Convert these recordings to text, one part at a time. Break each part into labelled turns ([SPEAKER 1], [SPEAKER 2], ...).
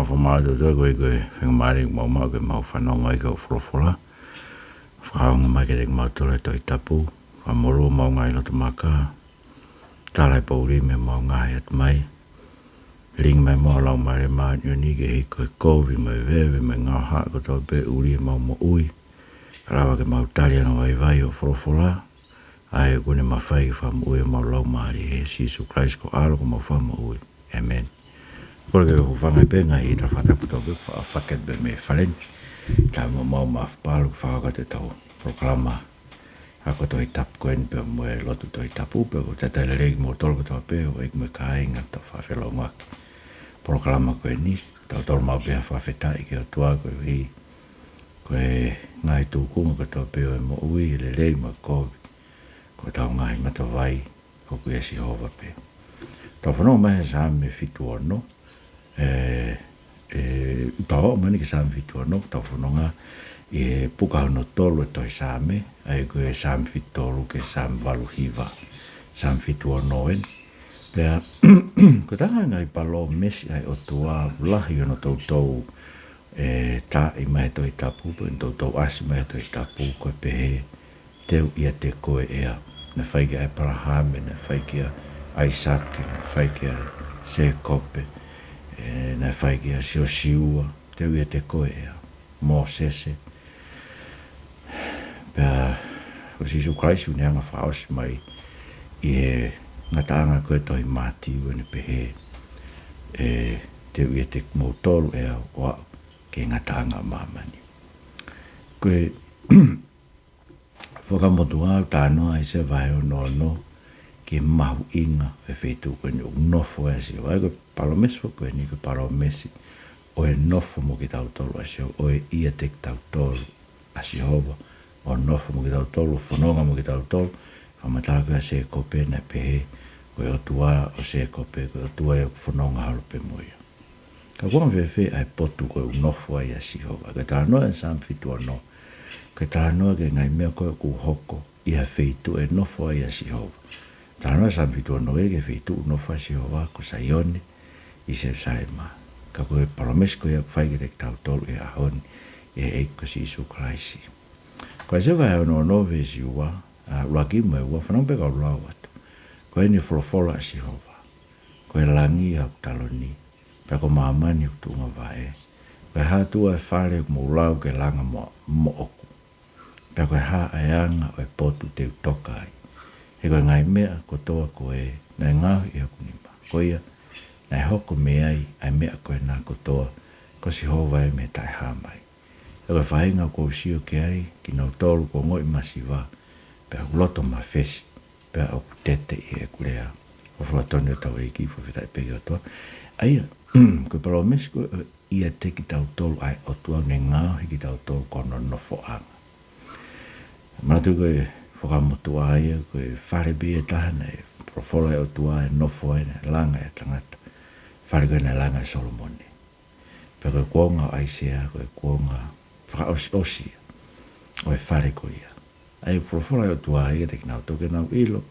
[SPEAKER 1] formado do go mari mo ma ke mau fanonga i ko frofola whaonga mai ke te mau tole toi tapu whamoro mau ngai loto maka talai pauri me mau ngai at mai ring mai mau lau mai maa nyoni ke hiko e kovi mai vewe mai ngau haa ko tau pe uri mau mo ui rawa ke mau tali anga vai o frofola ai kune mawhai whamu ui mau lau maari he Sisu Christ ko alo ko mau whamu ui amen. Kore ke hufanga penga i ta whataputo ke whaket be me whalen. Ta mau mawhpalu ke whakate tau proklama. Ako toi tap koen pe moe lotu toi tapu pe ko tata leregi mo tolko tau pe o ik me kainga tau whawhelo ngak. Proklama koen ni, tau tol mau pe whawhetai ke Otua koe hi. Koe ngai tūkunga ka tau pe o mo ui leregi mo koe. Ko tau ngai matawai ko kuia si hova pe. Tau whanau mai Saame fitu ono. Pao mani ke Saame fitu ono. Tau whanau i puka no tolu e toi Saame. Ai koe Saame fitu tolu ke Saame walu hiva. Saame fitu ono en. Pea ko tanga ngai palo mesi ai Otua lahi ono tau tau ta i mai toi tapu. Tau tau asi mai toi tapu koe pehe. Teu ia te koe ea. Na whaike ai Parahame, na whaike ai Sake, na whaike ai Sekope, na whaike ai Siosiua, teu ia te koe ea. Mō sese. Pea, ko Sisu Christ uneanga whaosi mai i he ngataanga koe tohi māti wane pehe. Teu ia te mōtolu ea wa ke ngataanga mamani. Koe whakamotu au tānoa i se vai o no ke mahu inga e whetu koe ni o nofo e si o ai koe palomesi koe ni koe palomesi o e nofo mo ki tau tolu a si o e ia te tau tolu a si hova o nofo mo ki tau tolu, whanonga mo ki tau tolu whamatala koe a se kope na pehe koe Otua o se kope koe Otua e whanonga halo pe moia. Ka kua mwewhe ai potu koe o nofo ai a si hova koe tānoa e Saame fitu ano ke tānoa ke ngai mea koe ku hoko i ha wheitu e nofo ai a si hova. Tānoa Saame fitu ano e ke wheitu nofo a si hova ko saione i se saima. Ka koe palomesi koe ak whaike te tau tolu e ahoni e eiko Sisu Christ. Koe se vai ono nove si ua, laki mo e ua, whanau peka o lau atu. Koe ni wholofola a si hova. Koe langi au taloni, peko mamani u tunga vae. Koe hatua e whare mo lau ke langa mo oku. Pea koe haa ayanga o e potu te utoka ai. He koe ngai mea kotoa koe nai ngahu i haku nima. Koea, nai hoko mea ai mea koe nā kotoa ko si hova e me tai haa mai. He koe whahinga ko usio ke ai ki nau tolu ko ngoi masiwa. Pea kuloto ma fesi. Pea o kutete i e kurea. O whuatoni o tau eiki fo whitai pegi o toa. Aia, koe palomesi koe ia te ki tau tolu ai Otua ne ngahu ki tau tolu Koe Nofo'anga. Matu koe whakamotu aia, koe wharebi e tahana e profola e Otua e nofo e langa e tangata. Whare koe na langa e Solomone. Pea koe kuonga o aisea, koe kuonga whakaosi o e whare koe ia. Ai profola e Otua aia te kinau toke nau ilo.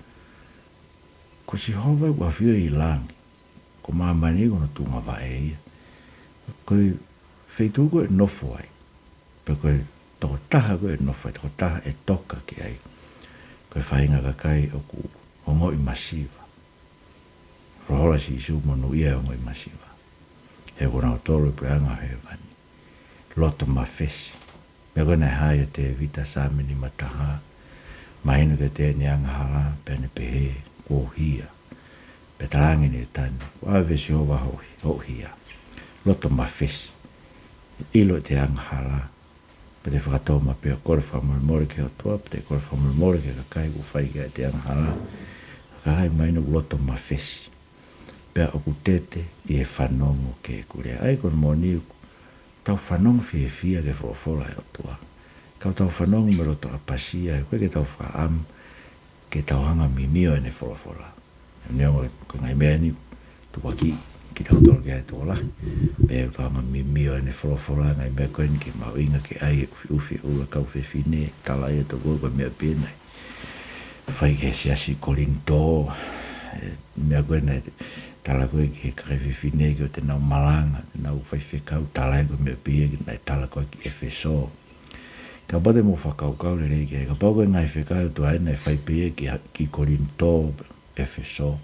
[SPEAKER 1] Ko si hova kua whio i langi. Ko mamani kono tunga vae ia. Koe wheitu koe nofo ai. Pea koe toko taha koe nofo, toko taha e toka ki ai. Koe whainga kakai o ku hongo i masiva. Rohola si isu monu ia hongo i masiva. He kona o tolo i puanga he vani. Loto mawhesi. Mea koe nei haia te vita Saame ni mataha. Mahinu ke te ni anga hala, pene pehe, kua hia. Pe talangi ni tani, kua avesi hova ho hia. Loto mawhesi. Ilo te anga hala. Pe te whakatoma pia kore whamulmore ke Otua, pe te kore whamulmore ke kakai ku whaike te anga hala. Kakai maina uloto mawhesi. Pea oku tete i e whanongo ke kurea. Ai kon moni tau whanongo fie fia ke wholofola e Otua. Kau tau whanongo me roto a pasia, koe ke tau whaam ke tau hanga mimio e ne wholofola. Niongo ko ngai mea ni tuwaki ki tau tolo ke ai tola. Pea tau hanga mimio e ne wholofola ngai mea koe ni ke mawinga ke ai ufi ua kau whewhine tala e to koe mea pēnei. Whai ke siasi kolinto, mea koe nei tala koe ki he karewhiwhine ki o te nau malanga, te nau whaiwhekau, tala e koe mea pia ki nai tala koe ki Efeso. Ka pate mo whakaukau le rei ki, ka pau koe ngai whekau tu hai nai whaipia ki Korinto, Efeso.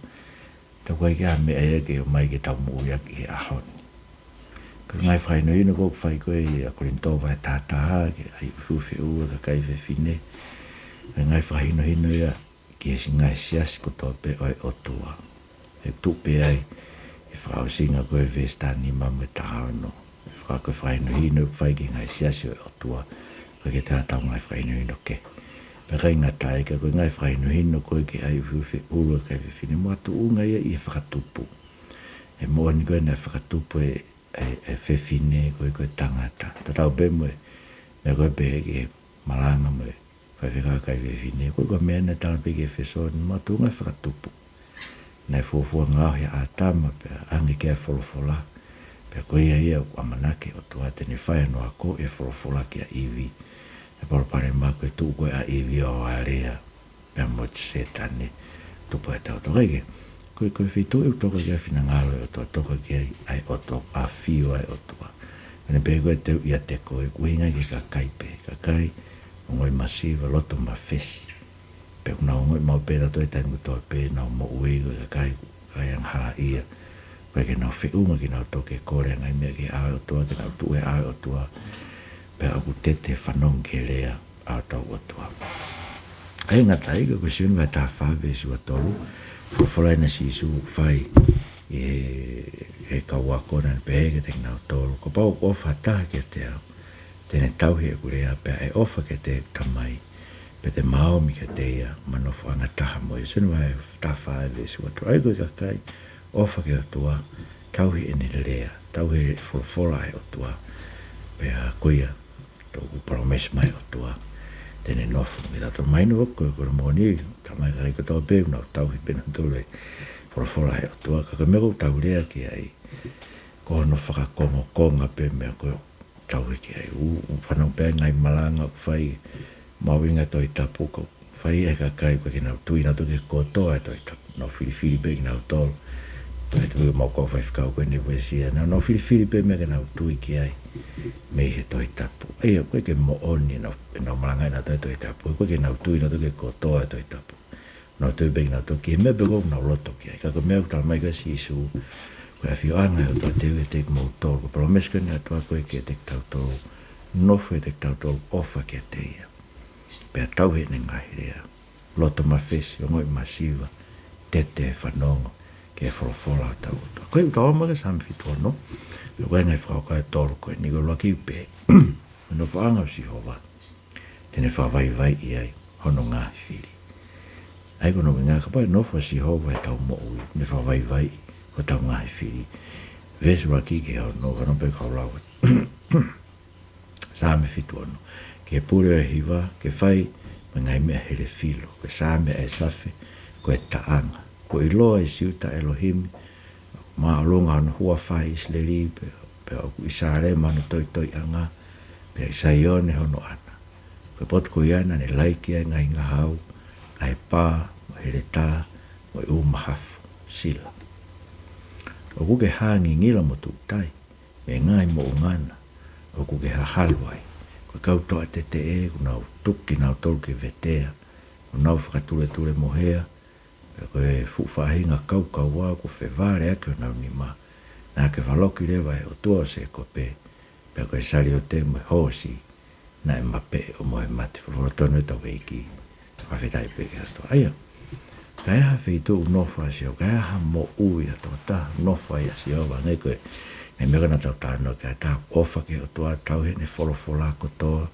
[SPEAKER 1] Ta koe ki a mea ea ki o mai ki tau mo uia ki he ahoni. Ka ngai whaino ino koe whai koe i a Korinto vai tātaha ki ai fuwhi ua ka kai whiwhine. Ka ngai whaino hino ia ki he ngai siasi ko tō pe oi Otua. E tupe ai e whakausinga koe vestani mamu e tahano. E whakako whaino hino whai ki ngai siasi oi Otua. Ka ke tātau ngai whaino hino ke. Pe kai ngatai ka koe ngai whaino hino koe ki ai fuwhi ua kai whiwhine. Mua tu unga ia i e whakatupu. E mua ni koe nai whakatupu e whiwhine koe tangata. Tatau pe moe me koe pe ke malanga moe. Whaiwhika kai whiwhine. Koe koe mea na tala pe ke wheso. Mua tu unga whakatupu. Nai fuafua ngau he a tama pe ange kia wholofola. Pe koe ia amanake o tua tene whai no a ko e wholofola kia iwi. E palopare mako e tuu koe a iwi o area. Pe a mochi setane. Tupo e tau toka ike. Koe whitu e utoka kia whina ngalo e o tua toka kia ai o tua a whio ai o tua. Pene pe koe teu ia te koe kuhinga ki ka kai pe. Ka kai ngoi masiva loto ma fesi. Pe kuna ngoi mau pera toi tai mutoa pe nau mo uego ka kai ang hala ia. Pe ke nau whiunga ki nau toke kore ngai mea ki ae o tua, ki nau tue ae o tua. Pe aku tete whanong ke rea au tau o tua. Ai ngata ika ko siun vai tā whawe sua tolu. Whawhalai na si isu whai e kawakona pe heke te nau tolu. Ko pau ofa taha ke te au. Tene tauhi e kurea pe e ofa ke te tamai. Pe te mao mi ka teia Nofo'anga taha moe. Sinu vai tā whaewe sua tolu. Ai koe ka kai ofa ke o tua. Tauhi ene lea. Tauhi wholofola e o tua. Pe a kuia. Tōku promes mai o tua. Tene nofo. Me tato maino wako koe moni. Tamai ka iko tau pe. Nau tauhi pena tole. Wholofola e o tua. Ka meko tau lea ki ai. Koho no whakakongo konga pe mea koe. Tauhi ki ai. Whanau pe ngai malanga whai. Mawinga toi tapu ko. Whai e ka kai koe ki nau tui. Nau tuke kotoa e toi tapu. Nau whiri pe ki nau tolu. Toi tui mau kau whai whikau koe ni wesia. Nau whiri pe mea ki nau tui ki ai. Mei he toi tapu. Eia koe ke mo oni nau malanga ina toi tapu. Koe ke nau tui nau tuke kotoa e toi tapu. Nau tui pe ki nau toki. E mea pe kou nau loto ki ai. Kako mea kutala mai koe si isu. Koe a whioanga e o tua tewe te mo tolu. Ko promeska ni a tua koe ke te tau tolu. Nofo e te tau tolu ofa ke te ia. Pea tau he ne ngai rea. Loto mawhesi, ongoi masiva, tete e whanongo, ke e wholofola o tau otua. Koe utawa maga Saame fitua no. Koe ngai whakaukau tolu koe, ni koe loki upe. Nofo'anga o si hova. Tene whawai vai i ai, hono ngā whiri. Ai kono me ngā kapai nofo si hova e tau mo ui, me whawai vai o tau ngā whiri. Vesu raki ke hau no, kano pe kau lau. Saame fitua no. Ke pure e hiwa, ke whai, me ngai mea here filo. Ke Saame e safe, ko e taanga. Ko i loa i siuta Elohim, maa longa hana hua whai isleri, pe oku isare manu toi anga, pe isaione hono ana. Ko potu ko iana ne laikia ngai ngahau, ai pā, mo here tā, mo i umahafu, sila. Oku ke hangi ngila mo tūtai, me ngai mo ungana, oku ke hahalwai. Ko kautoa te e, ko nau tuki nau tolu ke vetea, ko nau whakatule mohea, ko e fuwhahinga kaukauā, ko wheware ake o nau ni mā. Nā ke whaloki rewa e o tua se ko pe, pe ko e sari o te mo hosi, na e mape o mohe mati, whakatonu e tau eiki, whawhetai pe ke ato. Aia, ka eha whitu nofo a sio, ka eha mo ui ato, ta nofo a si owa, ngai koe, e mea kana tau tāno kia tā ofa ke o tua tau he ne wholofola kotoa,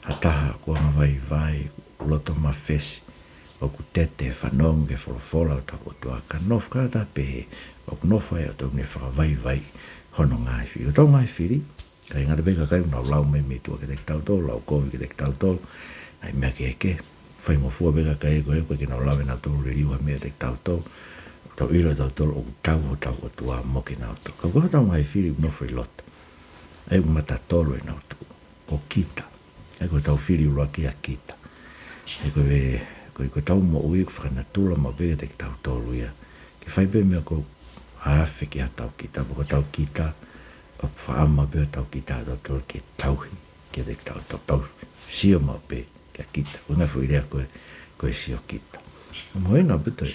[SPEAKER 1] ha taha kua vai, loto mawhesi, o ku tete whanong ke wholofola o tau o tua, ka nof ka tā pehe, o ku nofa e o tau ne whakawai, hono ngai whiri. O tau ngai whiri, ka ingata peka kai unau lau me tua ke te tau tolu, lau kovi ke te tau tolu, ai mea ke, whai ngofua peka kai koe ke nau lau e nau tolu ririwa mea te tau tolu, tau ilo tau tolu o tau o tau o tua moki nau tau. Ka koha tau ngai whiri unofo i lota. Ai umata tolu e nau tu. Ko kita. Ai koe tau whiri ua kia kita. Ai koe tau mo ui ku whakanatula ma peke te tau tolu ia. Ki whai pe mea ko hafe ki a tau kita, poko tau kita, o whaama peo tau kita, tau ke tauhi, ke te tau sio mau pe, ke kita, unga fuirea koe sio kita. Moenga pito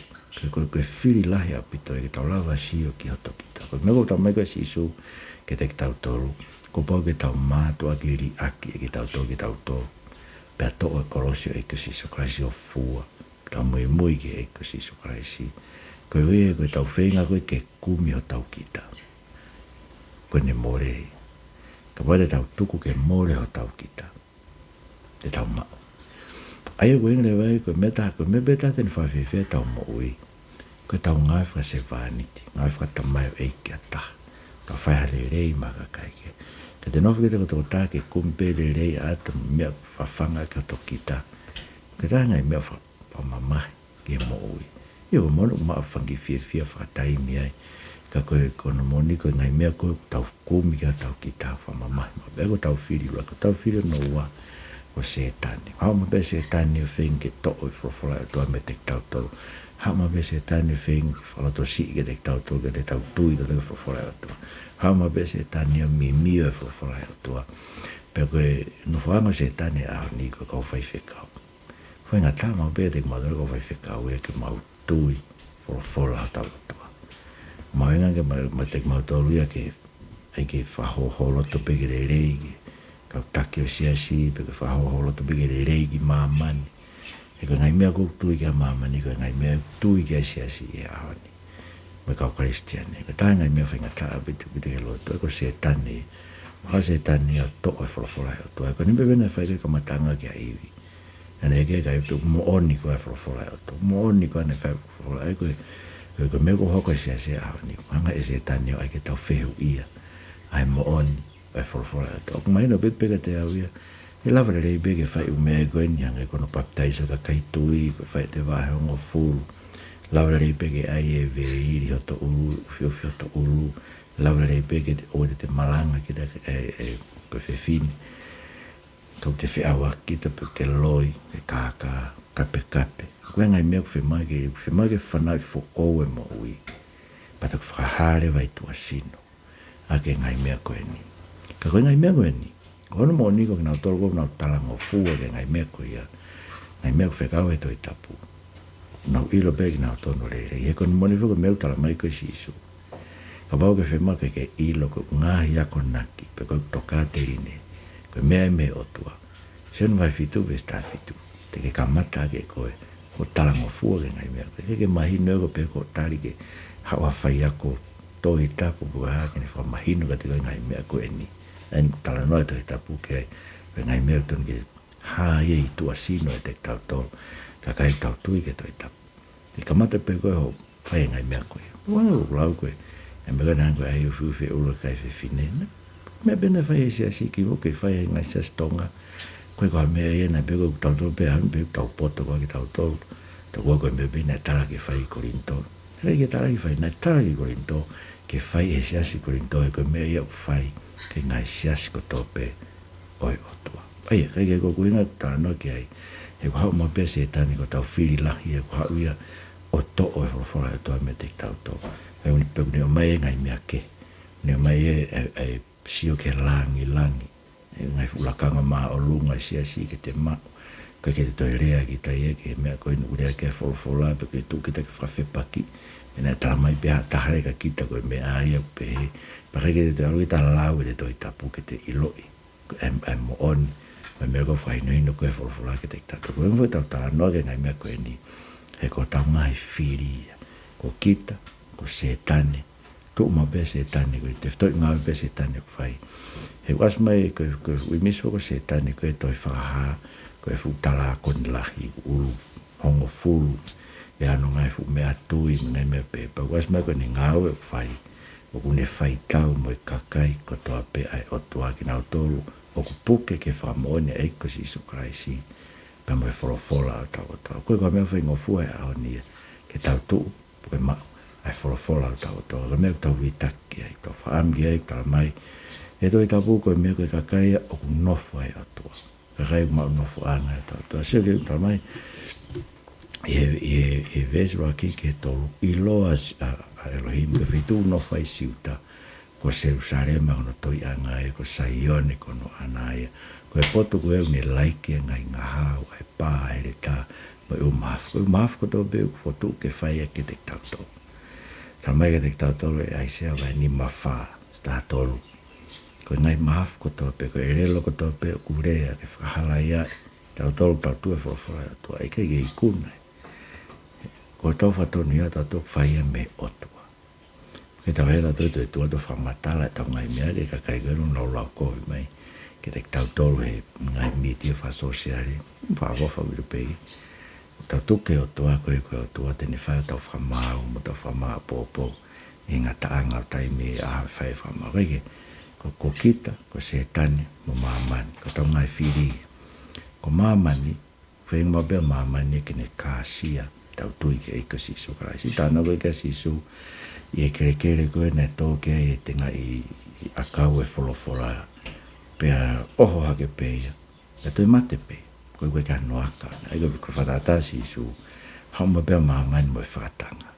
[SPEAKER 1] koe whiri lahi a pito ke tau lawa sio ki hoto kita. Koe mego tau mai koe sisu, ke te tau tolu, ko pau ke tau mātua ki ri aki, ke tau tolu, ke tau tolu. Pea to'o e kolosio e Jesu Christ o fua, tau mui ke e Jesu Christ. Koe wea koe tau whenga koe ke kumi o tau kita. Koe ne more. Ka wade tau tuku ke more o tau kita. Te tau mao. Aia koe ngale wai koe me beta tene whawhiwhia tau mo ui. Koe tau ngai wha se whaniti. Ngai wha tamai o eiki a taha. Ka whaihale rei maka kai ke. Ka te nofu kita koto tā ke kumpe le rei ata mea whawhanga ki o tau kita. Ka tā ngai mea whamamahi ki mo ui. Ia mono maa whangi whia whakataimi ai. Ka koe kono moni koe ngai mea koe tau kumi ki a tau kita whamamahi. Ma bea ko tau whiri ua. Ko tau whiri no ua ko setani. Hau ma bea setani o whengi ke to'o i whawhora e toa me te tau tau. Hau ma bea setani o whengi whalato si ke te tau tau ke te tau tui to te whawhora e toa. Hau ma bea setani o mimio e whawhora e toa. Pea koe Nofo'anga setani a ni ko kau whaiwhekau. Whainga tā ma bea te kumadara ko whaiwhekau e ke mau tui whawhora a tau toa. Maenga ke ma te kumadara ia ke ai ke whahoholoto pe ke re rei ke kau take o siasi, pe ke whahoholoto pe ke re rei ki mamani. E ka ngai mea kou tui ki a mamani, ka ngai mea tui ki a siasi e ahoni. Me kau Christiane, ka tā ngai mea whainga tā apitu ke loto, e ko setani, maka setani a to'o e whawhora e toa. E ka nimpe vena whaike ka matanga ki a iwi. Ane eke ka ipu mooni ko e whawhora e toa. Mooni ko ane whawhora e koe mea ko hoko e siasi e ahoni. Hanga e setani o ai ke tau whehu ia. Ai mooni. E whawhora e toa. Kuma ino peka te au ia. E lava rei bege whai umea e goeni hanga e kono baptaiso ka kaitui, ko whai te wahe ongo furu. Lava rei bege ai e veiri hoto uru, whiowhi hoto uru. Lava rei bege o te malanga ki te koe whewhini. Kau te whiawa ki te loi, te kākā, kape. Koe ngai mea ku whemai ke whanau fo oue mo ui. Pata ku whakahare vai tua sino. Ake ngai mea koe ni. Ka koe ngai mea koe ni. Kono mo ni ko na tolo ko na talango fua ke ngai mea koe ia. Ngai mea ko whekau e toi tapu. Nau ilo peki na tono rere. Ie kono moni fuko mea utala mai koe si isu. Ka bau ke whema ke ilo ko ngahi ako naki. Pe koe toka te rine. Koe mea me Otua. Senu vai fitu ve sta fitu. Te ke kamata ke koe. Ko talango fua ke ngai mea. Ke mahino ko pe ko tali ke hawa whai ako toi tapu kua kene whamahino ka te koe ngai mea koe ni. En tala noa toi tapu ke ngai mea tonu ke hae i tua sino e te tau tolu. Ka kai tau tui ke toi tapu. Te kamata pe koe ho whai ngai mea koe. Wanga ulau koe. E mea koe koe ai uwhi ula kai whiwhine. Mea bena whai e si asiki o ke whai ngai sa stonga. Koe koe mea e na pe koe tau tolu pe hanu pe tau poto koe ki tau tolu. Ta koe koe mea bena tala ke whai korinto. Rei ke tala ki whai na tala ki korinto. Ke whai e siasi korinto e koe mea iau whai ke ngai siasi ko tope oi Otua. Aia, kai ke koe kuinga tāno ki ai. E ko hau mapea se tani ko tau whiri lahi e ko hau ia o to o e whawhora e toa me te tau tau. E uni peku ni o mai e ngai mea ke. Ni o mai e sio ke langi. E ngai fulakanga maa o lunga siasi ke te mau. Kai ke te toi rea ki tai e ke mea koe nuku rea ke whawhora pe ke tu kita ke whawhepaki. E nai tala mai pia tahare ka kita koe mea aia pe he. Pake ke te aru i tala lau e te toi tapu ke te iloi. E mo oni. Me mea ko whainoino koe whawhora ke te tatu. Koe mwoi tau tānoa ke ngai mea koe ni. He ko tau ngai whiri. Ko kita, ko setane. Ko umapea setane koe. Te whtoi ngā upea setane ko whai. He was mai koe uimiso ko setane koe toi whakaha. Koe whutala koni lahi uru. Hongo furu. E ano ngai fu mea tui ngai mea pepa. Was mai koe ni ngāu e whai. O kune whai tau mo i kakai ko toa pe ai Otua ki nau tolu. O ku puke ke whamoone e ko si Jesu Christ. Pa mo e wholofola o tau Otua. Koe koe mea whai ngofua e ao nia. Ke tau tuu. Koe mau. Ai wholofola o tau Otua. Koe mea tau vitaki ai. Tau whaamgi ai. Tau mai. E toi tapu koe mea koe kakai o ku nofu ai Otua. Kakai mau Nofo'anga e tau Otua. Sio ke tau mai. E vesi waki ke tolu iloa Elohim ke fitu no fai siuta ko Jerusalema no toi anga ko Saione ko no anaia ko poto ko ni like ngai ngaha e pa ele ta mo maf ko to be ko fotu ke fai ke te tato tamai ke te tato e ai se va ni mafa sta tolu ko ngai maf ko to pe ko ele ko to pe kurea ke fahala ya tato pa tu fo to ai ke ge kuna ko to fa to ni ta to fai me Otua ke ta vera to to fa matala ta ngai me ke ka kai gero no la ko mai ke te tato he ngai mi ti fa sociale fa fa vi pe ta to ke Otua ko Otua te ni fa ta fa ma mo ta fa ma po inga ta anga tai me a fa fa ma ke ko kita ko setani mo mamani ko ta ngai firi ko mamani fe mo be mamani ke ne kasia tau tui ke ika sisu kai si tana ko ika sisu i kere ko ne to ke i tenga i akau e folofola pe oho hake pe e toi mate pe ko ka no aka ai ko fatata sisu hamba be mamani mo fatanga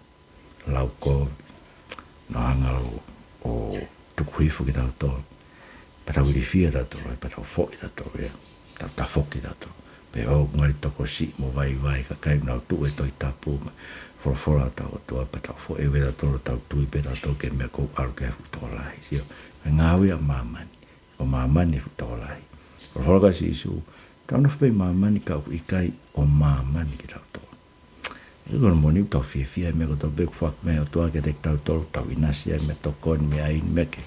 [SPEAKER 1] lau ko no anga o tukuifu ki tau to pa tau irifia tau pa tau foki tau ta foki tau pe o ngari toko si mo vai ka kai na tu e toi tapu for ta to pa ta fo e vera to ta tu pe ta to ke me ko ar ke to lai si ngawi a mamani o mamani fu to lai for ga si su ta no pe mamani ka i kai o mamani ki ta to e go mo ni to fi me ko to be fak me o to ke te ta to ta vinasia me to kon me ai me ke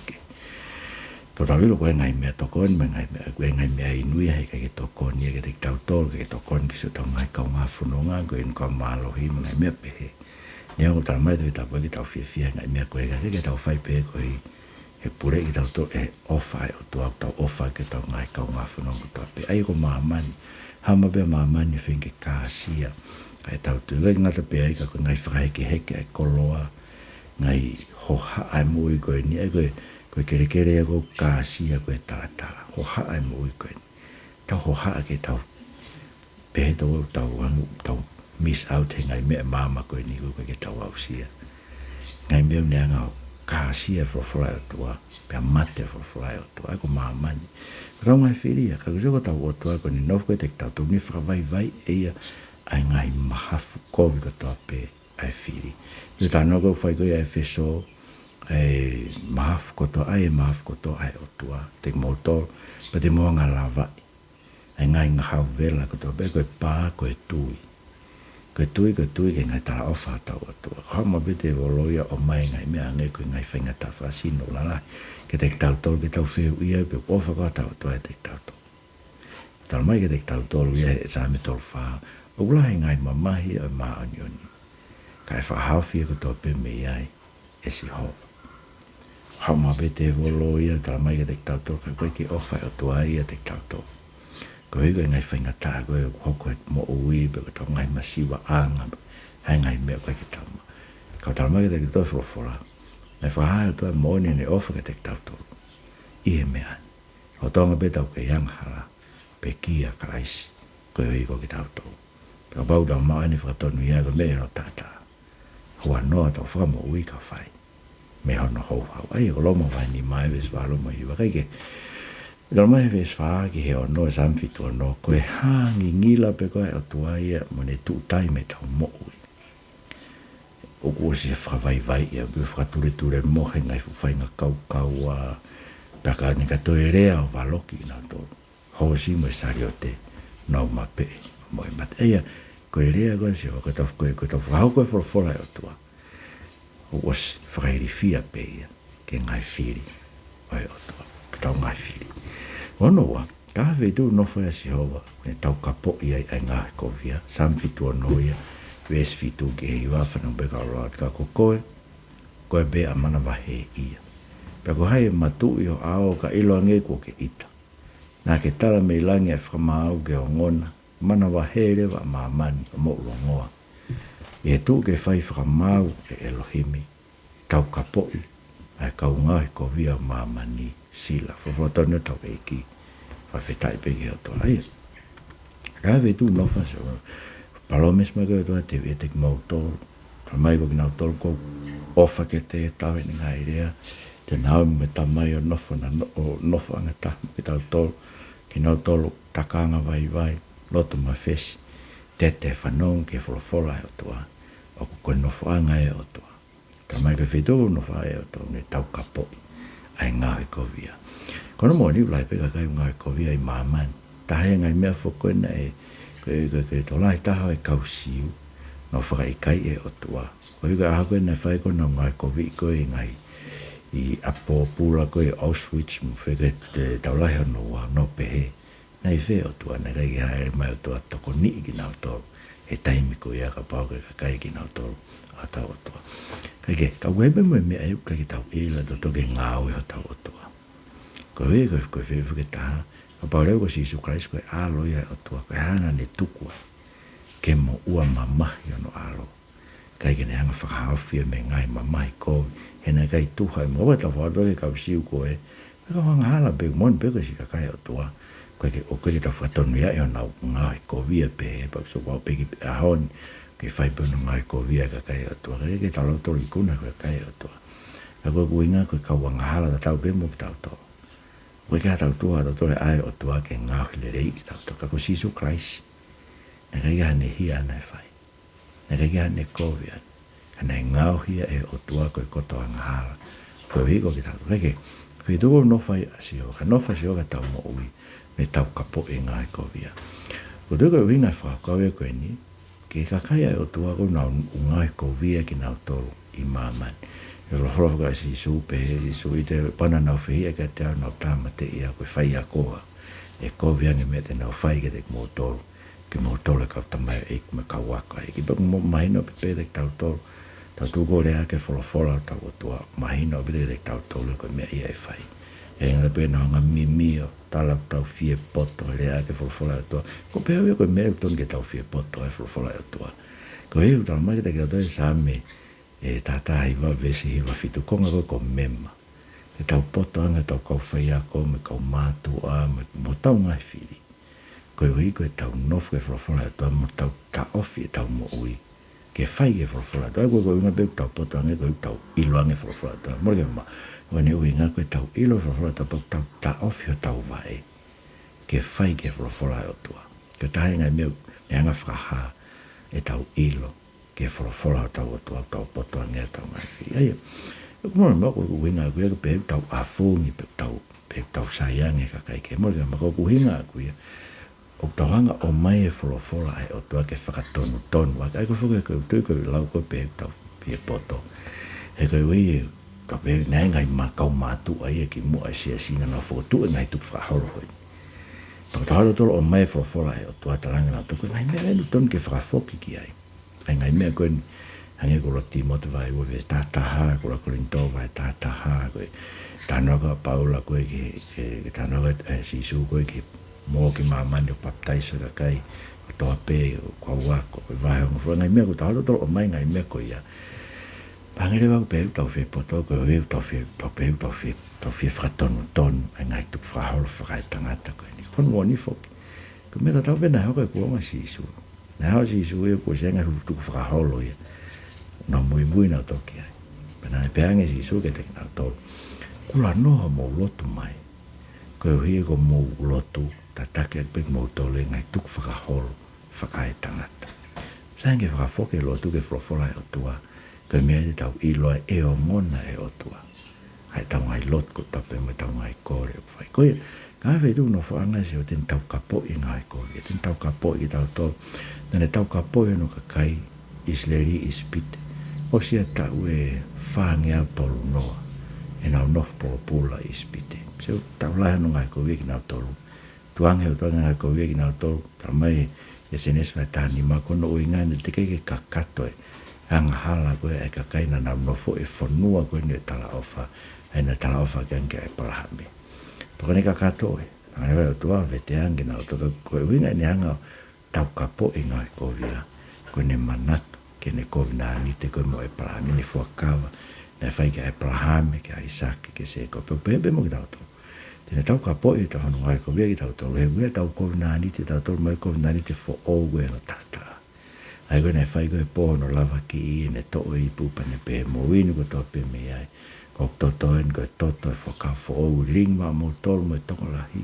[SPEAKER 1] to ta vilo ko ngai me to kon me ngai me ai nui ai ke to kon ni ke te tau tol ke to kon ki so ta ngai ka nga fu no nga ko en ka malo hi ngai me pe ni o ta mai te ta po ki ta fi ngai me ko ke ta fai pe ko e pure ki ta to e ofa o to ta ofa ke ta ngai ka nga fu no to pe ai ko mamani hama be mamani finge ka sia ai ta tu ga nga te pe ai ka ngai frai ke he ke koloa ngai ho ha ai mo i ko ni ai ko kere ko kasia ko tata ho ha ai mo ko ta ho ha ke ta pe to ta miss out ngai me mama ko ni ko ke ta wa sia ngai me ne nga kasia for to pe mate for to ko mama ni ro mai filia ka jo ko ta o to ko ni no ko te ta to ni fra vai e ai ngai mahafu ko ko to pe ai fili yo ta no ko fai ko e feso maaf koto ai Otua te motor pa te mo nga lava ai ngai nga hau vela koto be ko pa ko tui ke ngai ta ofa ta Otua ha mo be te voloia o mai ngai me ngai ko ngai fenga ta fasino la ke te tau tol ke tau fe ia pe ofa ko ta Otua te tau tal mai ke te tau tol ia e Saame tol fa o la ngai mamahi o ma onioni kai fa hafi ko to pe me ai e si ho hama be te volo ia tala mai te tauto ka koe ki ofa o tua ia te tauto ko higo ngai whainga tā koe hoko mo ui be ko tau ngai masiwa anga hai ngai mea koe ki tama ka tala mai te tauto frofola ngai whahai o tua moni ne ofa ka te tauto i he mea o tonga be tau ke yang hala pe kia karaisi koe higo ki tauto pe o bau da maa ni whakatonu ia ko mea no tata hua noa tau whamo ui ka whai me hono ho ai o lomo vai ni mai ves valo mai va ke lo mai ves fa ki he no samfi to no ko ha ngila pe ko o tua ia mo ne tu tai me to mo o ko si fa vai ia bu fra tu le mo he ngai fu fa nga kau wa pa ka ni ka to rea o valo ki na to ho si mo sariote no ma pe mo ma ia ko rea go si o ko to fa ko for la o tua was vredi fia pe ke ngai fili ai Otua ke tau ngai fili ono wa ka ve tu no foi si hova ne tau kapo ia ai nga ko via sam fitu no ia ves fitu ke i wa fa no be ka ro ka ko be amana va he ia pe ko hai matu yo ao ka ilo nge ko ke ita na ke tala me langi e frama au ke ngona mana va he le va mamani mo lo ngoa e tu ke fai framau e Elohimi tau kapoi ai kaunga ko via mamani sila fo tonu tau eki fa fetai pe ke to ai rave tu no fa so palomes ma ke to te motor mai ko na tol ko ofa ke te tau ni ngai rea, te nau me tamai o Nofo'anga taha ki tau tolu, ki nau tolu takanga vai, loto mawhesi, te whanong ke wholofola e Otua, o Koe Nofo'anga e Otua. Ka mai ke whitoko Nofo'anga e Otua, ne tau kapoi, ai ngāhi kovia. Kono mo ni ulai peka kai ngāhi kovia i mamani, tahe ngai mea whakoena e, koe tolai taha e kausiu, no whakaikai e Otua. Koe ka aha koe nei whai kona ngāhi kovi koe ngai, i apo pula koe Auschwitz, mu wheke te taulahi no pehe. Nei whe Otua, nei kai ki haere mai Otua toko ni ki nau tolu, he taimi koe aka pau ke kai ki nau tolu, a tau Otua. Kai ke, ka webe mo e mea eu kai ki tau ila to toke ngāu e ho tau Otua. Koe wheke taha, ka pau reo ko si Isu Christ koe alo ia e Otua, koe hana ne tukua, ke mo ua mamahi ono alo. Kai ke ne hanga whakahawhia me ngai mamahi koe, hena kai tuhai mo, oe tau whaatoke kau siu koe, ka wanga hala pe, mon pe koe si ka kai Otua, koe ke tau whatonu ia e o nau ngāhi kovia pe, pak so wau peki ahoni, ke whaipono ngāhi kovia ka kai Otua, kai ke tau lau tolu i kuna koe kai Otua. Ka koe kuinga koe kau wanga hala ta tau pe mo ki tau tolu. Koe ka tau tua tau tole ai Otua ke ngāhi le rei ki tau tolu, ka koe Isu Christ, na kai ka hane hia ana e whai, na kai ka hane kovia, ka nei ngāhi e Otua koe koto anga hala, koe hiko ki tau tolu, kai ke, koe tuko nofai asio, ka nofai asio ka tau mo ui, me tau kapo e ngai kovia. Ko tuka winga whakau e koe ni, ke kakai ai Otua ko nau ngai kovia ki nau tolu i mamani. E rohoro ka si supe, si suite, pana nau whihia ka te au nau tāma te ia koe whai a koha. E kovia nge me te nau whai ke te mō tolu, ke mō tolu e kau tamai e me kau waka. E ki pa mō mahino pepe te tau tolu, tau tuko rea ke wholofola tau Otua, mahino pepe te tau tolu koe mea ia e whai. E ngā pēna ngā mimio, tala tau fie poto, rea ke wholofola Otua. Ko pēhau ia koe mea utoni ke tau fie poto e wholofola Otua. Ko heu tala mai ke te kia toi Saame, e tātā hiwa vesi hiwa fitu konga koe ko mema. E tau poto anga tau kau whaia ko, me kau mātua, me mo tau ngai whiri. Koe hui koe tau nofu ke wholofola Otua, mo tau ta ofi e tau mo ui. Ke whai ke wholofola Otua, koe unga pēku tau poto anga, koe tau iloange wholofola Otua. Mora ke maa. Wane ui ngā koe tau ilo wholofola tau tau ta ofi o tau vae. Ke whai ke wholofola Otua. Ke tahe ngai meu ne anga whakaha e tau ilo ke wholofola o tau Otua, tau poto ngā tau mai whi. Aia, kumona mea koe kuhinga kuia ke pēku tau afungi, pēku tau saiange ka kai ke. Mora ke mea koe kuhinga kuia. O tau hanga o mai e wholofola e Otua ke whakatonu tonu. Ai koe whuke koe tui koe lau koe pēku tau pia poto. He koe ui e ka pe nei ngai ma kau matu ai ki mo ai sia sina no fotu ngai tu fra holo ko pa ta holo tolo o mai fo fola e Otua taranga na tu ngai me no ton ke fra foki ki ai ngai me ko hange ko ti mo te vai o ve sta ta ha ko la kolinto vai ta ha ko ta no ka paula ko ke ta no ka si su ko ki mo ki mamani o baptize ka kai to pe ko wa ko vai o fo ngai me ko ta holo tolo o mai ngai me ko ia Pangere wau peu tau whi poto, koe heu tau whi whakatonu tonu, e ngai tuk whaholo whakai tangata koe ni. Kono wani whoki. Ko mea tau pena hau koe kuonga si isu. Nā hau si isu eo koe senga hu tuk whakaholo ia. Nā mui nau toki ai. Pena ne peange si isu ke teki nau tolu. Kula noha mou lotu mai. Koe hui ko mou lotu, ta take ak pek mou tolu e ngai tuk whakaholo whakai tangata. Sange whakafoke lotu ke wholofola e Otua. Koe mea te tau iloa e o ngona e Otua. Hai tau ngai lot ko tape me tau ngai kore o whai. Koe, ka hawhi tu Nofo'anga si o ten tau kapo i ngai kore. Ten tau kapo i tau tō. Tane tau kapo i no kakai isleri ispite. O sia tau e whaange au tolu noa. E nau nof po pula ispite. Seo tau lahe no ngai kore ki nau tolu. Tuange o tuange ngai kore ki nau tolu. Tau mai e senes mai tāni makono o ingai ne te keke kakato e. Hanga hala koe e kakaina na nofo e whanua koe ni tala ofa, e na tala ofa ki anke e palahame. Paka ni kakato e, anga newa Otua vete ange na otoka koe winga ni hanga tau kapo i ngai kovia, koe ne manatu, ke ne kovi na anite koe mo e palahame, ni fuakawa, ne whai ke e palahame, ke aisake, ke se koe, pepe mo ki tau tō. Tene tau kapo i tau hanu ngai kovia ki tau tō, he wea tau kovi na anite, tau tō mo e kovi na anite fo o ue no tata. ai koe nei whai koe pōno lava ki I ne to I pupane pe mo winu ko tō pe me ai. Ko toto en koe toto e whakawho o lingwa mo tolu mo toko lahi.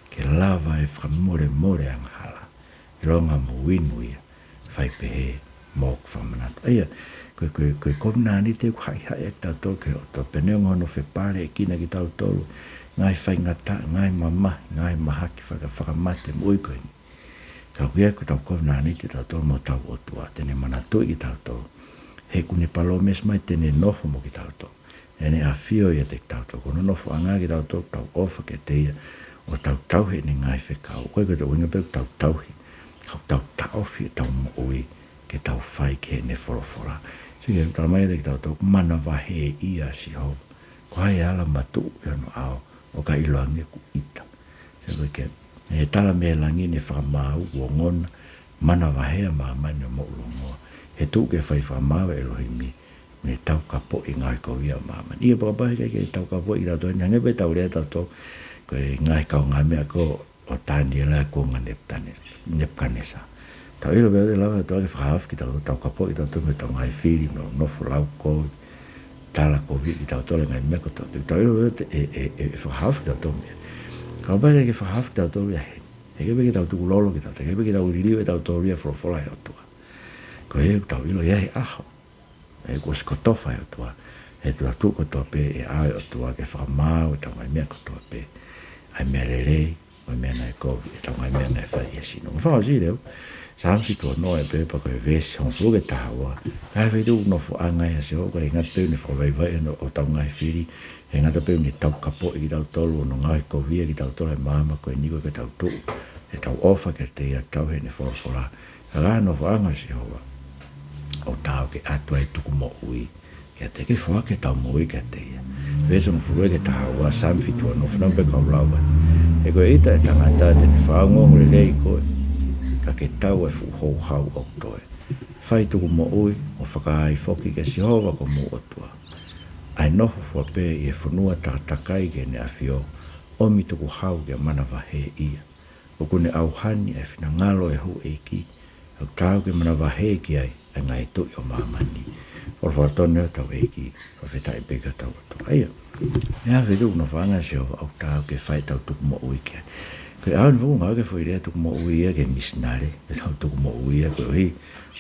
[SPEAKER 1] Ke lava e whamore more anghala. Ke ronga mo winu ia. Whai pe he mōk whamanatu. Aia, koe komna ni te hai hai ek tau tolu ke o tō peneo ngono whepare e kina ki tau tolu. Ngai whai ngata, ngai mama, ngai mahaki whakamate mo ui koe ni. Ka kuia ko tau komna ni te tau tolu mo tau Otua. Tene manatu I ki tau tolu. He kune palo mes mai tene nofo mo ki tau tolu. Ene a fio ia te tau tolu. Kono Nofo'anga ki tau tolu tau ofa ke te ia. O tau tau he ni ngai whekau. Koe koe tau inga pēku tau tau he. Kau tau taofi tau mo ui ke tau whai ke ne forofora. Sige, tau mai te ki tau tolu mana wahe ia si hou. Ko hai ala matu no ao. O ka iloange ku ita. Sige ke e tala me langi ne whakamau o ngona mana wahea mamani o mo'ulongoa. He tu ke whai whamau e lohimi me tau kapo I ngai kovia mamani. Ia pakapahi ke tau kapo I tau toa. Nyange pe tau rea tau toa. Ko e ngai kau ngai mea ko o tāni e la ko ngā nepkanesa. Tau ilo beo te lawa toa ke whakahaf ki tau kapo I tau toa me tau ngai whiri no nofo lau ko tala kovi I tau toa ngai mea ko tau. Tau ilo beo te e whakahaf ki tau toa mea. Kau pai ke whahaf tau tōru ia he. He kepe ki tau tuku lolo ki tau. He kepe ki tau liriu e tau tōru ia wholofola e Otua. Ko he tau ilo ia he aho. E kua skotofa e Otua. He tua tuko toa pe e ae Otua ke whakamau e tau ngai mea ko toa pe. Ai mea lelei, mai mea nai kovi e tau ngai mea nai whai e sino. Mwhao si leo. Saamsi tua noa e pepa ko e vesi hon fuke tahawa. Kai whaitu Nofo'anga e se ho ko e ngat peu ni whawaiwai o tau ngai whiri. E ngata peu ni tau kapo I tau tolu no ngai kovia ki tau tolu e mama ko e niko ke tau tuu. E tau ofa ke te ia tau he ne whorofora. Ka rā Nofo'anga si hoa. O tau ke atua e tuku mo ui. Ke te ke whua ke tau mo ui ke te ia. Veso no furue ke tahawa samfitua no whanau pe kau lawa. E koe ita e tangata te ne whaongongo le lei koe. Ka ke tau e fuhou hau o toe. Whai tuku mo ui o whakaai whoki ke si hoa ko mo Otua. Ai noho fua pe I e whanua tatakai ke ne awhio, o mi tuku hau ke mana wahe ia. O kune au hani e whina ngalo e hu e ki, au tau ke mana wahe ki ai, a ngai tui o mamani. Por tone o tau e ki, o wheta e peka tau ato. Aia, me a whiru no whanga se o au tau ke whai tau tuku mo ui ki ai. Koe au ni wungu ngau ke whuirea tuku mo ui ia ke misnare, ke tau tuku mo ui ia koe hui,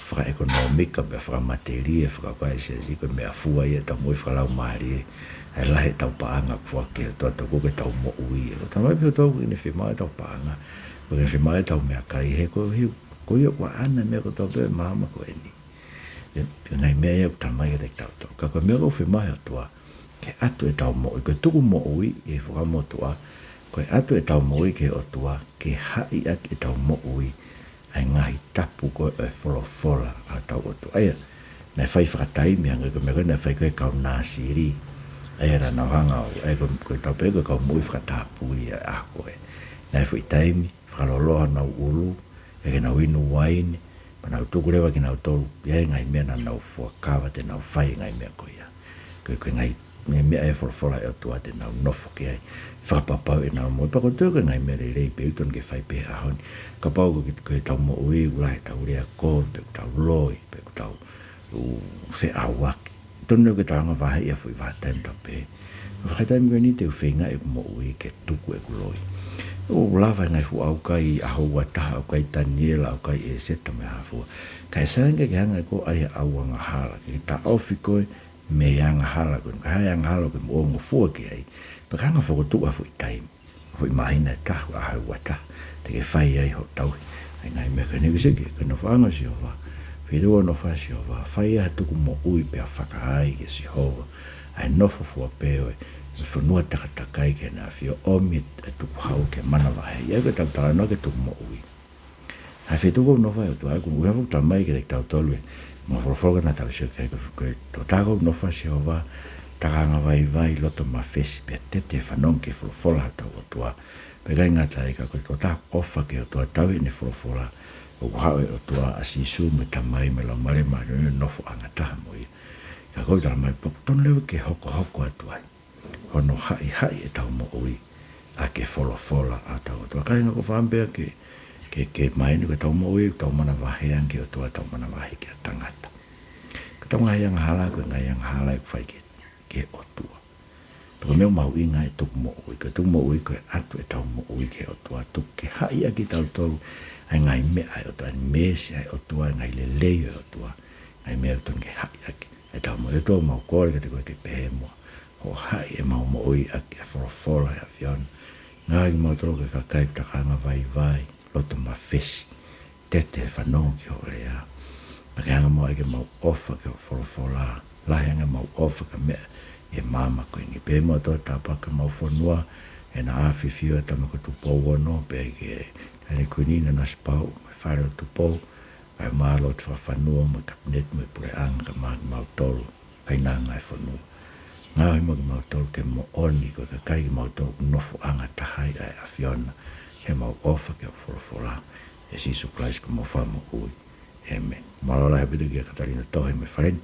[SPEAKER 1] whaka ekonomika, me whaka materia, whaka kai se si, koe mea fua ia tau moi whakalau maari e, ai lahe tau paanga kua ke toa tau koke tau mo ui e. Tau mai pio tau koe ne whimai tau paanga, koe ne whimai tau mea kai he koe hiu, koe ia kua ana mea ko tau peo mahama koe ni. Ngai mea ia tau mai ke tau tau, ka koe mea ko whimai atua, ke atu e tau mo ui, koe tuku mo ui e whakamotua, koe atu e tau mo ui ke Otua, ke hai ak e tau mo ui, ai ngahi tapu koe e wholofola a tau Otua. Aia, nei whai whakatai mea ngai koe mea koe nei whai koe kau nāsiri. Aia ra nau hanga o, ai koe tau pe koe kau mui whakatapu I a koe. Nei whai taimi, whakaloloha nau ulu, e ke nau inu waini, pa nau tukurewa ki nau tolu, ia ngai mea na nau fuakawa te nau whai ngai mea koe ia. Koe ngai mea e wholofola e Otua te nau nofo ki ai. Whakapapau e nau moi, pako tō koe ngai mea rei pe uton ke whai pe ahoni. Ka pau koe tau mo ui, ulahe tau rea kō, pe tau loi, pe tau whe awaki. Tono ke tau anga wahe ia fui wātaim tau pe. Whakataim koe ni te whenga e mo ui ke tuku e kuloi. O lawa ngai fu au kai aho wataha, au kai taniela, au kai e seta me hafua. Kai sanga ke hanga ko ai au anga hala, ke ta ofi koe me anga hala koe, ka hai anga hala koe mo ongo fua ke ai. Pa kanga whakotua fui taim, fui mahina e tahu ahau wataha. Te ke whai ai ho tauhi. Ai ngai mea ka negu seke, ka no whaanga si hova. Whirua no wha si hova. Whai aha tuku mo ui pia whakaai ke si hova. Ai nofo fua peo e. Whanua takatakai ke na whio omi e tuku hau ke mana wahe. Ia koe tau tala no ke tuku mo ui. Hai whituko no whai o tu ai kungu. Ua fuku tamai ke te tau tolu e. Mga whoroforoka na tau sio kei koe. Tō tāko no wha si hova. Takanga vai loto ma fesi pia tete whanong ke whorofola tau o tua. Pekai ngata e ka koe tō tāko ofa ke o tua tau e ne whorofola. O hao e o tua asisu me tamai me lau mare ma Nofo'anga taha mo ia. Ka koe tala mai poku ton lewe ke hoko atuai. Hono hai e tau mo ui a ke wholofola a tau o tua. Kai ngako whambea ke ke mai ni ko tau mo ui tau mana waheang ke Otua tau mana wahe ke tangata. Ka tau ngai ang hala ko ngai ang hala e whai ke Otua. Pako meu mau inga e tuku mo ui, ka tuku mo ui ko e atu e tau mo ui ke Otua, tuku ke hai aki tau tolu, ai ngai mea e Otua, ai mesi ai Otua, ngai leleo e Otua, ngai mea tonu ke hai aki, e tau mo e tau mau kore ka te koe ke pehe mua, ho hai e mau mo ui aki e whorofola e a whiona, ngai ki mau tolo ke kakai takanga vai, loto ma fesi, tete whanau ki ho lea, pake hanga mo ake mau ofa ke ho whorofola, lahi hanga mau ofa ka mea, e mama ko ni pe mo to ta pa ka mau fonua e na afi fio ta mo ko tu po no pe ke ani ko ni na spau fa tu po ai malo tu fa no mo kabinet mo pure ang ka mau tol kai na ngai fonu na mo mau tol ke mo oni ko ka kai mau tol no fo anga ta hai ai afiona he mau ofa ke fola e si surprise ko mo fa mo ui amen malola he bidu ke Katarina to he me friend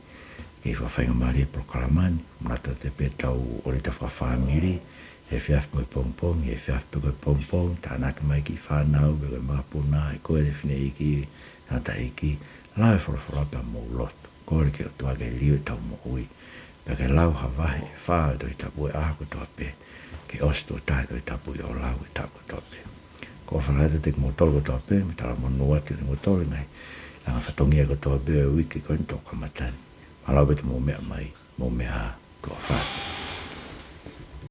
[SPEAKER 1] ke whawhainga maari e proklaman, mata te pe tau o le ta whawhamiri, e whiaf mo e pongpong, e whiaf pe koe pongpong, ta anaki mai ki whanau, pe koe mapuna, e koe le whine iki, nata iki, lau e whoroforopa mo loto, kore ke o tua ke liu e tau mo ui, pe ke lau hawahe e whaa e doi tapu e aha ko toa pe, ke osto tae doi tapu e o lau e tau ko toa pe. Ko whalaita te mo tolo ko toa pe, me tala mo nuati te mo tolo ngai, langa whatongia ko toa pe e wiki koe nto kamatani. Alau betu mo mea mai, mo mea tua whai.